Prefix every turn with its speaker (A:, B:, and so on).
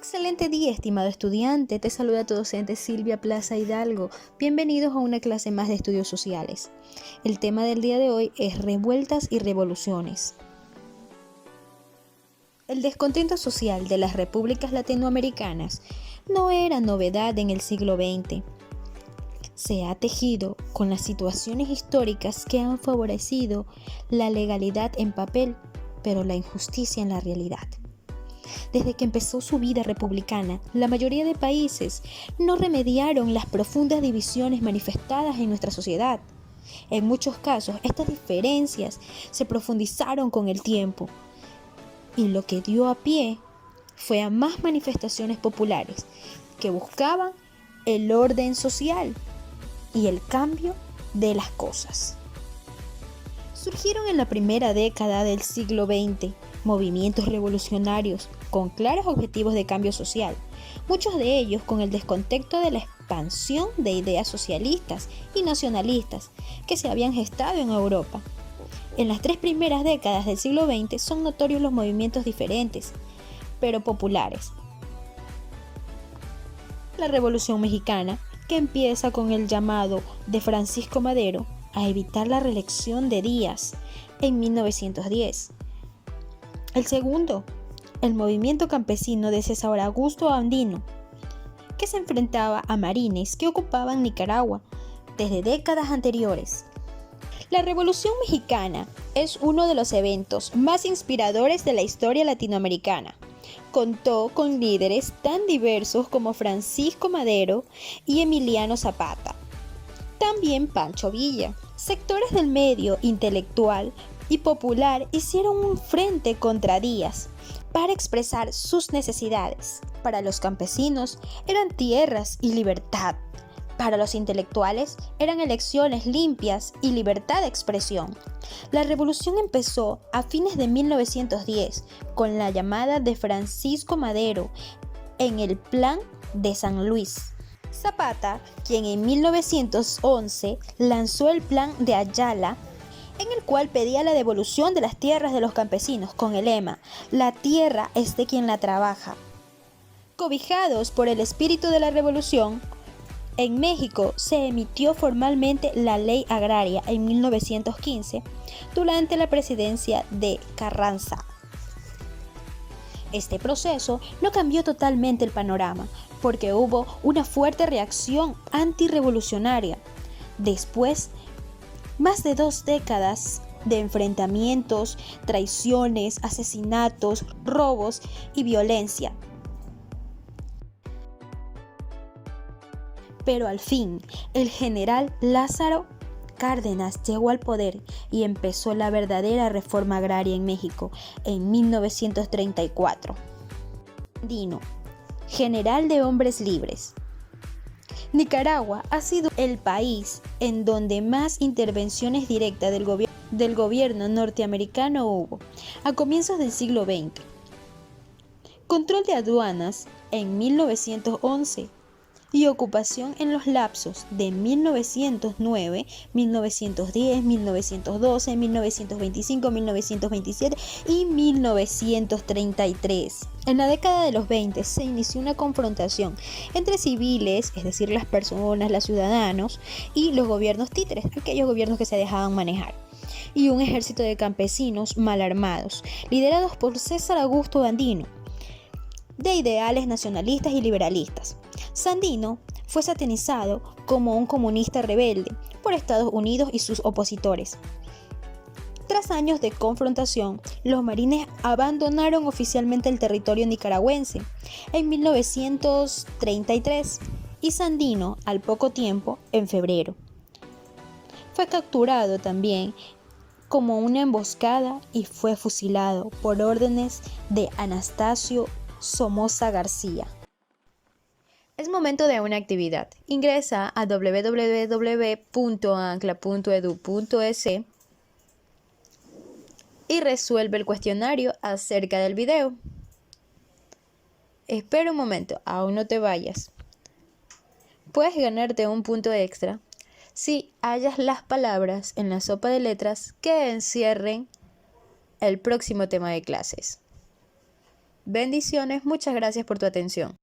A: Excelente día, estimado estudiante. Te saluda tu docente Silvia Plaza Hidalgo. Bienvenidos a una clase más de estudios sociales. El tema del día de hoy es revueltas y revoluciones. El descontento social de las repúblicas latinoamericanas no era novedad en el siglo XX. Se ha tejido con las situaciones históricas que han favorecido la legalidad en papel, pero la injusticia en la realidad. Desde que empezó su vida republicana, la mayoría de países no remediaron las profundas divisiones manifestadas en nuestra sociedad. En muchos casos, estas diferencias se profundizaron con el tiempo, y lo que dio a pie fue a más manifestaciones populares que buscaban el orden social y el cambio de las cosas. Surgieron en la primera década del siglo XX movimientos revolucionarios con claros objetivos de cambio social, muchos de ellos con el descontexto de la expansión de ideas socialistas y nacionalistas que se habían gestado en Europa. En las tres primeras décadas del siglo XX son notorios los movimientos diferentes, pero populares. La Revolución Mexicana, que empieza con el llamado de Francisco Madero a evitar la reelección de Díaz en 1910. El segundo, el movimiento campesino de César Augusto Andino, que se enfrentaba a marines que ocupaban Nicaragua desde décadas anteriores. La Revolución Mexicana es uno de los eventos más inspiradores de la historia latinoamericana. Contó con líderes tan diversos como Francisco Madero y Emiliano Zapata. También Pancho Villa. Sectores del medio intelectual y popular hicieron un frente contra Díaz para expresar sus necesidades. Para los campesinos eran tierras y libertad. Para los intelectuales eran elecciones limpias y libertad de expresión. La revolución empezó a fines de 1910 con la llamada de Francisco Madero en el Plan de San Luis. Zapata, quien en 1911 lanzó el Plan de Ayala, en el cual pedía la devolución de las tierras de los campesinos con el lema «La tierra es de quien la trabaja». Cobijados por el espíritu de la revolución, en México se emitió formalmente la Ley Agraria en 1915 durante la presidencia de Carranza. Este proceso no cambió totalmente el panorama, porque hubo una fuerte reacción antirrevolucionaria. Después, más de 2 décadas de enfrentamientos, traiciones, asesinatos, robos y violencia. Pero al fin, el general Lázaro Cárdenas llegó al poder y empezó la verdadera reforma agraria en México en 1934. Andino, general de hombres libres. Nicaragua ha sido el país en donde más intervenciones directas del gobierno norteamericano hubo a comienzos del siglo XX. Control de aduanas en 1911 y ocupación en los lapsos de 1909, 1910, 1912, 1925, 1927 y 1933. En la década de los 20 se inició una confrontación entre civiles, es decir, las personas, los ciudadanos, y los gobiernos títeres, aquellos gobiernos que se dejaban manejar, y un ejército de campesinos mal armados, liderados por César Augusto Andino, de ideales nacionalistas y liberalistas. Sandino fue satanizado como un comunista rebelde por Estados Unidos y sus opositores. Tras años de confrontación, los marines abandonaron oficialmente el territorio nicaragüense en 1933 y Sandino, al poco tiempo, en febrero, fue capturado también como una emboscada y fue fusilado por órdenes de Anastasio Somoza García. Es momento de una actividad. Ingresa a www.ancla.edu.es y resuelve el cuestionario acerca del video. Espera un momento, aún no te vayas. Puedes ganarte un punto extra si hallas las palabras en la sopa de letras que encierren el próximo tema de clases. Bendiciones, muchas gracias por tu atención.